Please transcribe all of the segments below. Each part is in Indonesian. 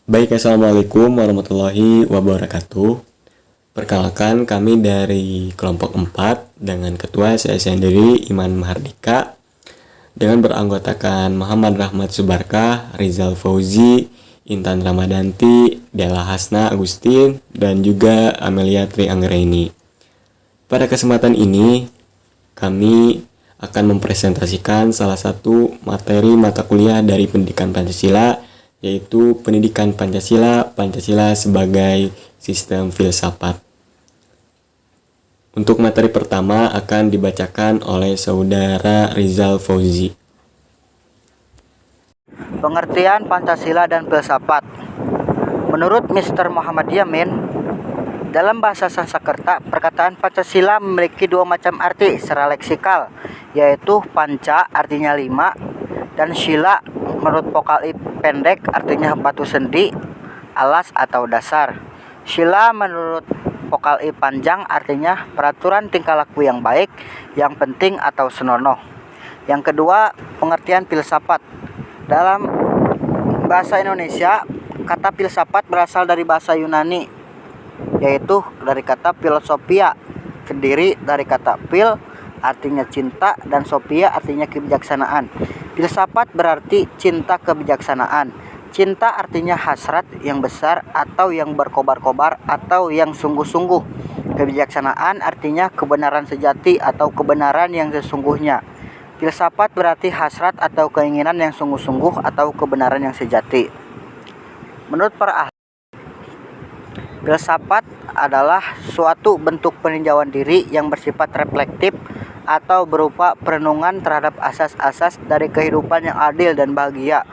Baik, Assalamualaikum warahmatullahi wabarakatuh. Perkenalkan, kami dari kelompok 4 dengan ketua saya sendiri Iman Mahardika dengan beranggotakan Muhammad Rahmat Subarkah, Rizal Fauzi, Intan Ramadanti, Della Hasna Agustin, dan juga Amelia Tri Anggraini. Pada kesempatan ini, kami akan mempresentasikan salah satu materi mata kuliah dari pendidikan Pancasila, yaitu pendidikan Pancasila sebagai sistem filsafat. Untuk materi pertama akan dibacakan oleh Saudara Rizal Fauzi. Pengertian Pancasila dan filsafat. Menurut Mr. Muhammad Yamin, dalam bahasa Sanskerta, perkataan Pancasila memiliki dua macam arti secara leksikal, yaitu panca artinya 5 dan sila menurut vokal I pendek artinya batu sendi, alas atau dasar. Sila menurut vokal I panjang artinya peraturan tingkah laku yang baik, yang penting atau senonoh. Yang kedua, pengertian filsafat. Dalam bahasa Indonesia, kata filsafat berasal dari bahasa Yunani, yaitu dari kata filosofia, terdiri dari kata fil artinya cinta dan sophia artinya kebijaksanaan. Filsafat berarti cinta kebijaksanaan. Cinta artinya hasrat yang besar atau yang berkobar-kobar atau yang sungguh-sungguh. Kebijaksanaan artinya kebenaran sejati atau kebenaran yang sesungguhnya. Filsafat berarti hasrat atau keinginan yang sungguh-sungguh atau kebenaran yang sejati. Menurut para ahli, filsafat adalah suatu bentuk peninjauan diri yang bersifat reflektif atau berupa perenungan terhadap asas-asas dari kehidupan yang adil dan bahagia.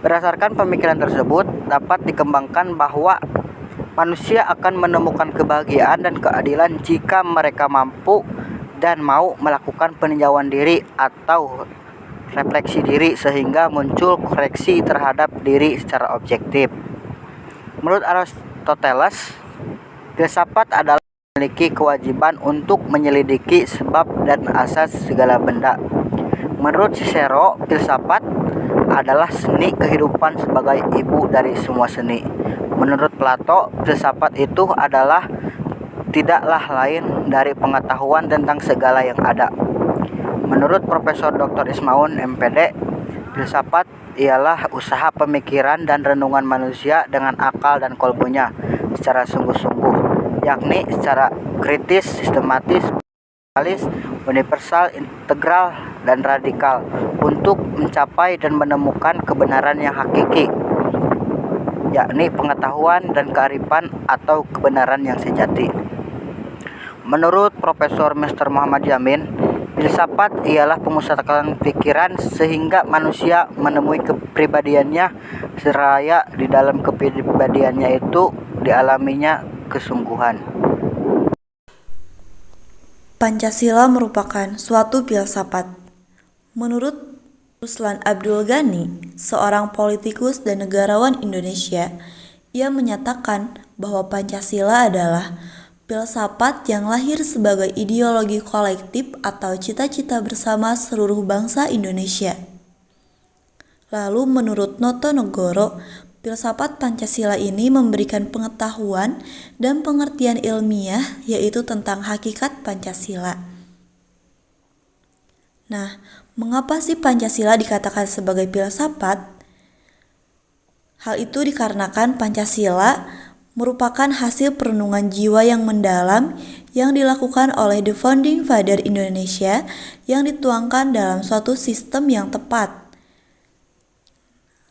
Berdasarkan pemikiran tersebut, dapat dikembangkan bahwa manusia akan menemukan kebahagiaan dan keadilan jika mereka mampu dan mau melakukan peninjauan diri atau refleksi diri sehingga muncul koreksi terhadap diri secara objektif. Menurut Aristoteles, filsafat adalah memiliki kewajiban untuk menyelidiki sebab dan asas segala benda. Menurut Cicero, filsafat adalah seni kehidupan sebagai ibu dari semua seni. Menurut Plato, filsafat itu adalah tidaklah lain dari pengetahuan tentang segala yang ada. Menurut Profesor Dr. Ismaun MPD, filsafat ialah usaha pemikiran dan renungan manusia dengan akal dan kolbunya secara sungguh-sungguh, yakni secara kritis, sistematis, universal, integral, dan radikal untuk mencapai dan menemukan kebenaran yang hakiki, yakni pengetahuan dan kearifan atau kebenaran yang sejati. Menurut Profesor Mr. Muhammad Yamin, filsafat ialah pemusatan pikiran sehingga manusia menemui kepribadiannya seraya di dalam kepribadiannya itu dialaminya kesungguhan. Pancasila merupakan suatu filsafat. Menurut Ruslan Abdul Ghani, seorang politikus dan negarawan Indonesia, ia menyatakan bahwa Pancasila adalah filsafat yang lahir sebagai ideologi kolektif atau cita-cita bersama seluruh bangsa Indonesia. Lalu menurut Noto Negoro, filsafat Pancasila ini memberikan pengetahuan dan pengertian ilmiah yaitu tentang hakikat Pancasila. Nah, mengapa sih Pancasila dikatakan sebagai filsafat? Hal itu dikarenakan Pancasila merupakan hasil perenungan jiwa yang mendalam yang dilakukan oleh The Founding Father Indonesia yang dituangkan dalam suatu sistem yang tepat.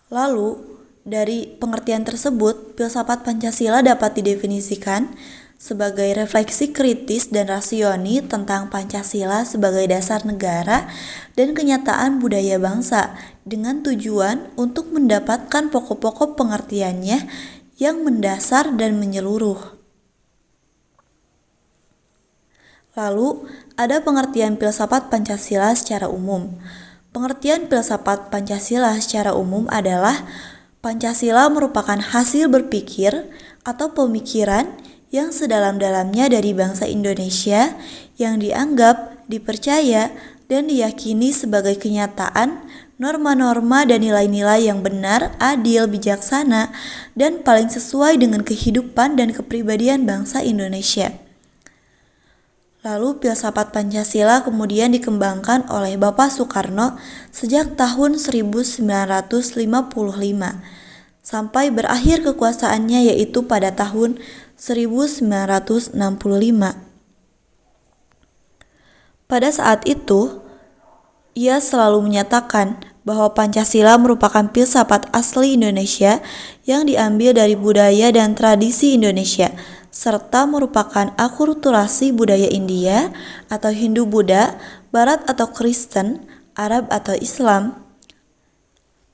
Lalu, dari pengertian tersebut, filsafat Pancasila dapat didefinisikan sebagai refleksi kritis dan rasioni tentang Pancasila sebagai dasar negara dan kenyataan budaya bangsa dengan tujuan untuk mendapatkan pokok-pokok pengertiannya yang mendasar dan menyeluruh. Lalu, ada pengertian filsafat Pancasila secara umum. Pengertian filsafat Pancasila secara umum adalah Pancasila merupakan hasil berpikir atau pemikiran yang sedalam-dalamnya dari bangsa Indonesia yang dianggap, dipercaya, dan diyakini sebagai kenyataan norma-norma dan nilai-nilai yang benar, adil, bijaksana, dan paling sesuai dengan kehidupan dan kepribadian bangsa Indonesia. Lalu filsafat Pancasila kemudian dikembangkan oleh Bapak Soekarno sejak tahun 1955 sampai berakhir kekuasaannya yaitu pada tahun 1965. Pada saat itu, ia selalu menyatakan bahwa Pancasila merupakan filsafat asli Indonesia yang diambil dari budaya dan tradisi Indonesia, serta merupakan akulturasi budaya India atau Hindu-Buddha, Barat atau Kristen, Arab atau Islam.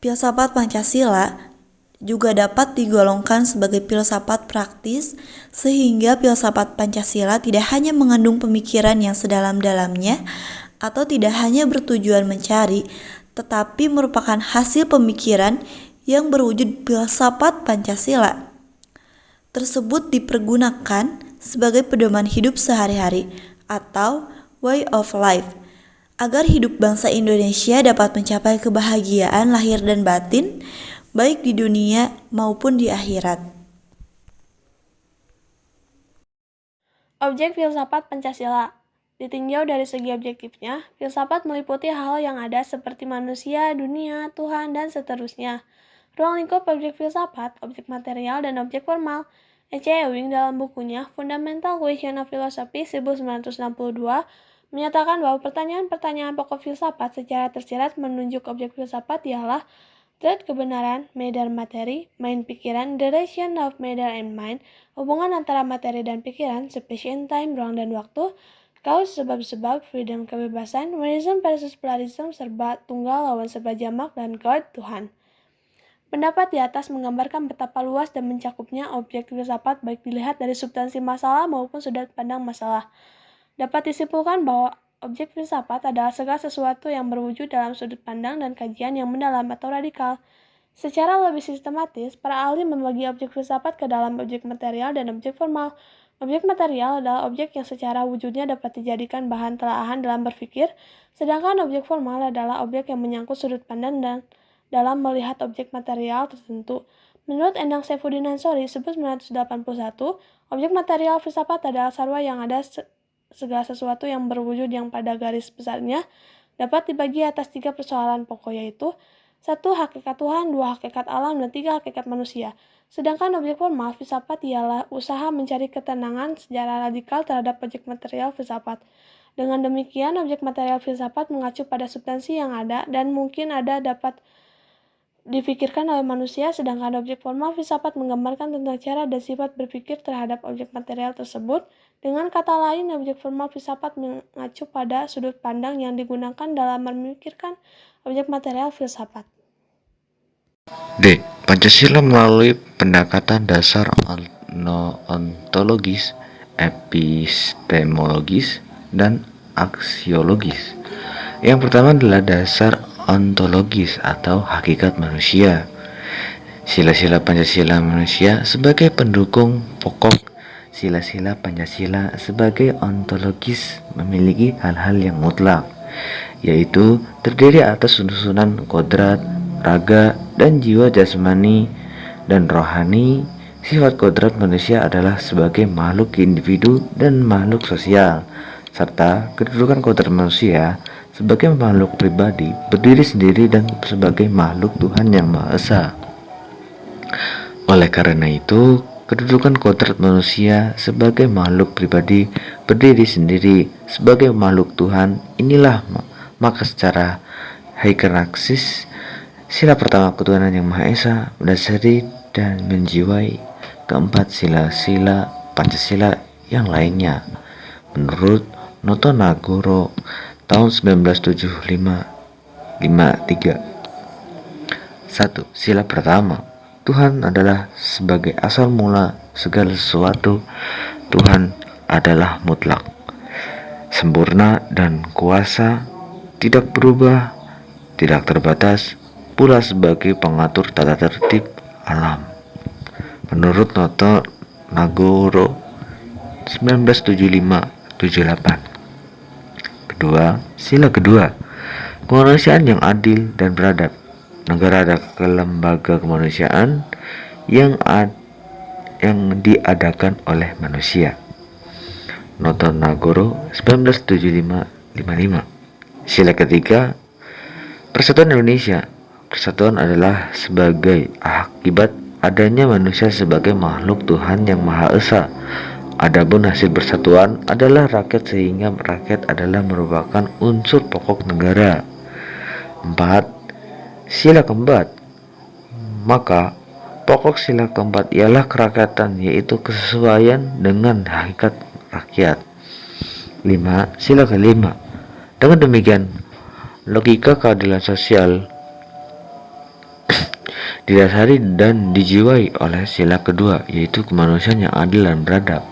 Filsafat Pancasila juga dapat digolongkan sebagai filsafat praktis, sehingga filsafat Pancasila tidak hanya mengandung pemikiran yang sedalam-dalamnya atau tidak hanya bertujuan mencari, tetapi merupakan hasil pemikiran yang berwujud filsafat Pancasila. Tersebut dipergunakan sebagai pedoman hidup sehari-hari atau way of life, agar hidup bangsa Indonesia dapat mencapai kebahagiaan lahir dan batin, baik di dunia maupun di akhirat. Objek filsafat Pancasila. Ditinjau dari segi objektifnya, filsafat meliputi hal yang ada seperti manusia, dunia, Tuhan, dan seterusnya. Ruang lingkup objek filsafat, objek material, dan objek formal. E.C. Ewing dalam bukunya Fundamental Question of Philosophy 1962 menyatakan bahwa pertanyaan-pertanyaan pokok filsafat secara tersirat menunjuk objek filsafat ialah truth kebenaran, matter materi, mind pikiran, the relation of matter and mind, hubungan antara materi dan pikiran, space and time, ruang dan waktu, cause sebab-sebab, freedom kebebasan, monism versus pluralism, serba tunggal lawan serba jamak, dan God Tuhan. Pendapat di atas menggambarkan betapa luas dan mencakupnya objek filsafat baik dilihat dari substansi masalah maupun sudut pandang masalah. Dapat disimpulkan bahwa objek filsafat adalah segala sesuatu yang berwujud dalam sudut pandang dan kajian yang mendalam atau radikal. Secara lebih sistematis, para ahli membagi objek filsafat ke dalam objek material dan objek formal. Objek material adalah objek yang secara wujudnya dapat dijadikan bahan telaahan dalam berpikir, sedangkan objek formal adalah objek yang menyangkut sudut pandang dan dalam melihat objek material tertentu. Menurut Endang Saifuddin Ansori 1981, objek material filsafat adalah sarwa yang ada segala sesuatu yang berwujud yang pada garis besarnya dapat dibagi atas 3 persoalan pokok, yaitu 1. Hakikat Tuhan, 2. Hakikat alam, dan 3. Hakikat manusia. Sedangkan objek formal filsafat ialah usaha mencari ketenangan secara radikal terhadap objek material filsafat. Dengan demikian, objek material filsafat mengacu pada substansi yang ada dan mungkin ada dapat difikirkan oleh manusia, sedangkan objek formal filsafat menggambarkan tentang cara dan sifat berpikir terhadap objek material tersebut. Dengan kata lain, objek formal filsafat mengacu pada sudut pandang yang digunakan dalam memikirkan objek material filsafat. D. Pancasila melalui pendekatan dasar ontologis, epistemologis, dan aksiologis. Yang pertama adalah dasar ontologis atau hakikat manusia. Sila-sila Pancasila manusia sebagai pendukung pokok. Sila-sila Pancasila sebagai ontologis memiliki hal-hal yang mutlak, yaitu terdiri atas susunan kodrat, raga, dan jiwa jasmani dan rohani. Sifat kodrat manusia adalah sebagai makhluk individu dan makhluk sosial, serta kedudukan kodrat manusia sebagai makhluk pribadi, berdiri sendiri, dan sebagai makhluk Tuhan yang Maha Esa. Oleh karena itu, kedudukan kodrat manusia sebagai makhluk pribadi, berdiri sendiri, sebagai makhluk Tuhan, inilah maka secara hierarkis sila pertama ketuhanan yang Maha Esa mendasari dan menjiwai keempat sila-sila Pancasila yang lainnya. Menurut Noto Nagoro tahun 1975-53. 1. Sila pertama, Tuhan adalah sebagai asal mula segala sesuatu. Tuhan adalah mutlak, sempurna, dan kuasa, tidak berubah, tidak terbatas, pula sebagai pengatur tata tertib alam. Menurut Noto Nagoro 1975-78. Kedua, sila kedua, kemanusiaan yang adil dan beradab, negara dan lembaga kemanusiaan yang diadakan oleh manusia. Noto Nagoro 1975. Sila ketiga, Persatuan Indonesia. Persatuan adalah sebagai akibat adanya manusia sebagai makhluk Tuhan yang Maha Esa. Adapun hasil persatuan adalah rakyat, sehingga rakyat adalah merupakan unsur pokok negara. 4. Sila keempat. Maka pokok sila keempat ialah kerakyatan, yaitu kesesuaian dengan hakikat rakyat. 5. Sila kelima. Dengan demikian, logika keadilan sosial didasari dan dijiwai oleh sila kedua, yaitu kemanusiaan yang adil dan beradab.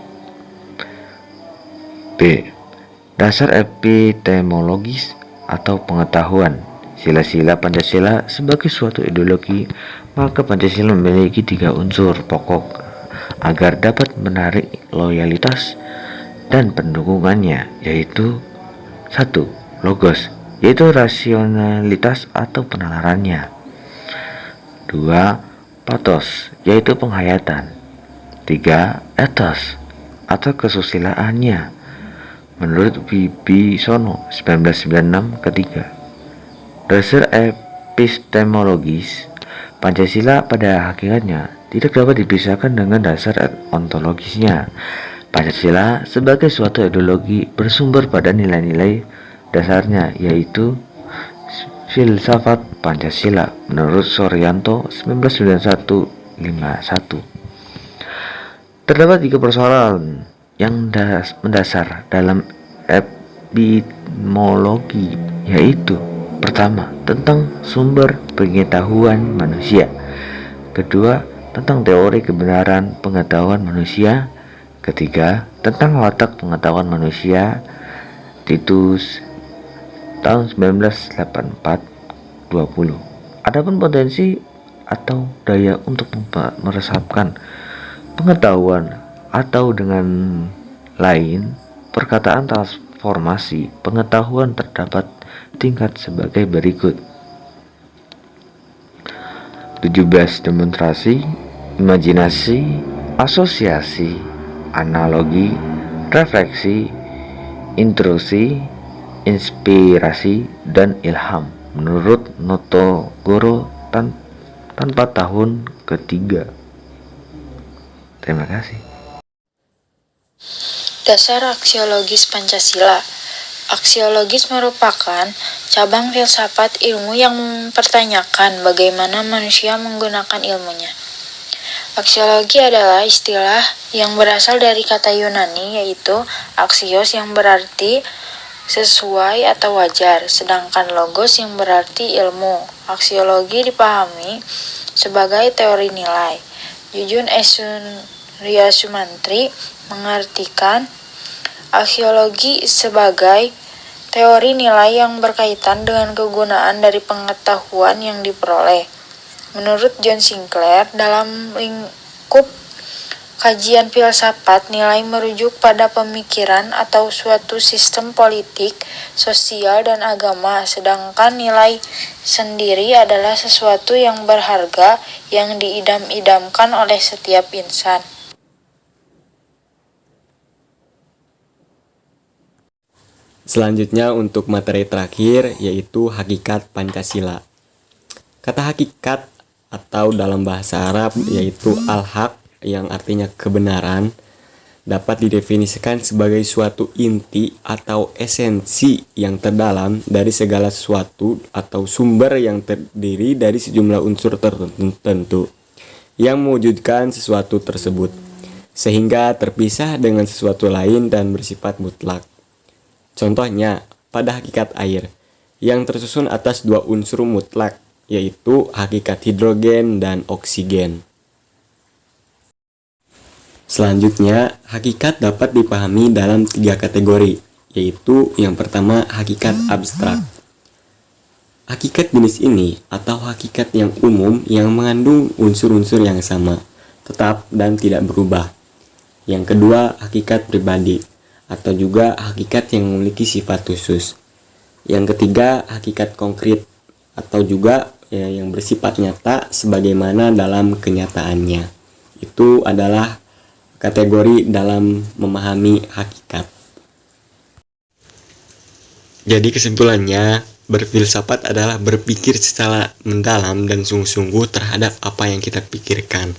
B. Dasar epistemologis atau pengetahuan. Sila-sila Pancasila sebagai suatu ideologi, maka Pancasila memiliki 3 unsur pokok agar dapat menarik loyalitas dan pendukungannya, yaitu 1. Logos, yaitu rasionalitas atau penalarannya. 2. Pathos, yaitu penghayatan. 3. Ethos atau kesusilaannya. Menurut Wibisono 1996 ketiga. Dasar epistemologis Pancasila pada hakikatnya tidak dapat dipisahkan dengan dasar ontologisnya. Pancasila sebagai suatu ideologi bersumber pada nilai-nilai dasarnya, yaitu filsafat Pancasila menurut Suryanto 1991-51. Terdapat 3 persoalan yang mendasar dalam epistemologi, yaitu pertama, tentang sumber pengetahuan manusia. Kedua, tentang teori kebenaran pengetahuan manusia. Ketiga, tentang watak pengetahuan manusia. Titus tahun 1984-20. Adapun potensi atau daya untuk meresapkan pengetahuan, atau dengan lain perkataan transformasi pengetahuan, terdapat tingkat sebagai berikut. 17. Demonstrasi, imajinasi, asosiasi, analogi, refleksi, intrusi, inspirasi, dan ilham menurut Noto Goro tanpa tahun ketiga. Terima kasih. Dasar aksiologis Pancasila. Aksiologis merupakan cabang filsafat ilmu yang mempertanyakan bagaimana manusia menggunakan ilmunya. Aksiologi adalah istilah yang berasal dari kata Yunani, yaitu aksios yang berarti sesuai atau wajar, sedangkan logos yang berarti ilmu. Aksiologi dipahami sebagai teori nilai. Jujun Surya Sumantri mengartikan aksiologi sebagai teori nilai yang berkaitan dengan kegunaan dari pengetahuan yang diperoleh. Menurut John Sinclair, dalam lingkup kajian filsafat, nilai merujuk pada pemikiran atau suatu sistem politik, sosial, dan agama, sedangkan nilai sendiri adalah sesuatu yang berharga yang diidam-idamkan oleh setiap insan. Selanjutnya untuk materi terakhir, yaitu hakikat Pancasila. Kata hakikat atau dalam bahasa Arab yaitu al-haq, yang artinya kebenaran, dapat didefinisikan sebagai suatu inti atau esensi yang terdalam dari segala sesuatu atau sumber yang terdiri dari sejumlah unsur tertentu yang mewujudkan sesuatu tersebut, sehingga terpisah dengan sesuatu lain dan bersifat mutlak. Contohnya, pada hakikat air, yang tersusun atas 2 unsur mutlak, yaitu hakikat hidrogen dan oksigen. Selanjutnya, hakikat dapat dipahami dalam 3 kategori, yaitu yang pertama hakikat abstrak. Hakikat jenis ini atau hakikat yang umum yang mengandung unsur-unsur yang sama, tetap dan tidak berubah. Yang kedua, hakikat pribadi, atau juga hakikat yang memiliki sifat khusus. Yang ketiga, hakikat konkret atau juga yang bersifat nyata sebagaimana dalam kenyataannya. Itu adalah kategori dalam memahami hakikat. Jadi kesimpulannya, berfilsafat adalah berpikir secara mendalam dan sungguh-sungguh terhadap apa yang kita pikirkan.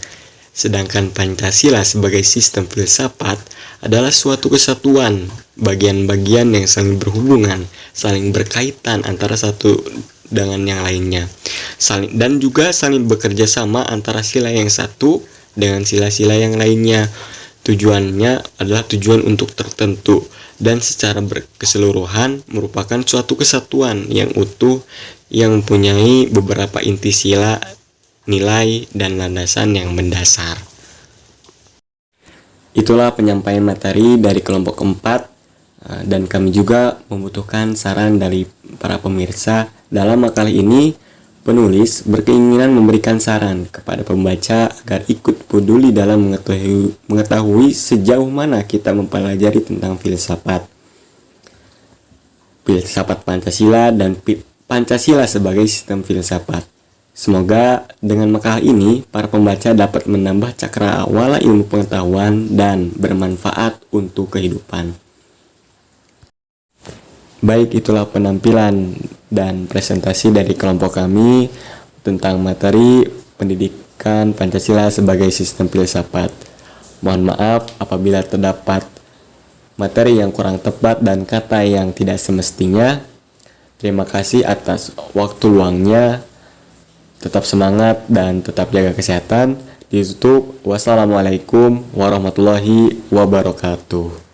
Sedangkan Pancasila sebagai sistem filsafat adalah suatu kesatuan, bagian-bagian yang saling berhubungan, saling berkaitan antara satu dengan yang lainnya. Dan juga saling bekerja sama antara sila yang satu dengan sila-sila yang lainnya. Tujuannya adalah tujuan untuk tertentu dan secara keseluruhan merupakan suatu kesatuan yang utuh yang mempunyai beberapa inti sila, nilai, dan landasan yang mendasar. Itulah penyampaian materi dari kelompok 4 dan kami juga membutuhkan saran dari para pemirsa. Dalam makalah ini, penulis berkeinginan memberikan saran kepada pembaca agar ikut peduli dalam mengetahui sejauh mana kita mempelajari tentang filsafat Pancasila dan Pancasila sebagai sistem filsafat. Semoga dengan makalah ini, para pembaca dapat menambah cakrawala ilmu pengetahuan dan bermanfaat untuk kehidupan. Baik, itulah penampilan dan presentasi dari kelompok kami tentang materi pendidikan Pancasila sebagai sistem filsafat. Mohon maaf apabila terdapat materi yang kurang tepat dan kata yang tidak semestinya. Terima kasih atas waktu luangnya. Tetap semangat dan tetap jaga kesehatan. Ditutup. Wassalamualaikum warahmatullahi wabarakatuh.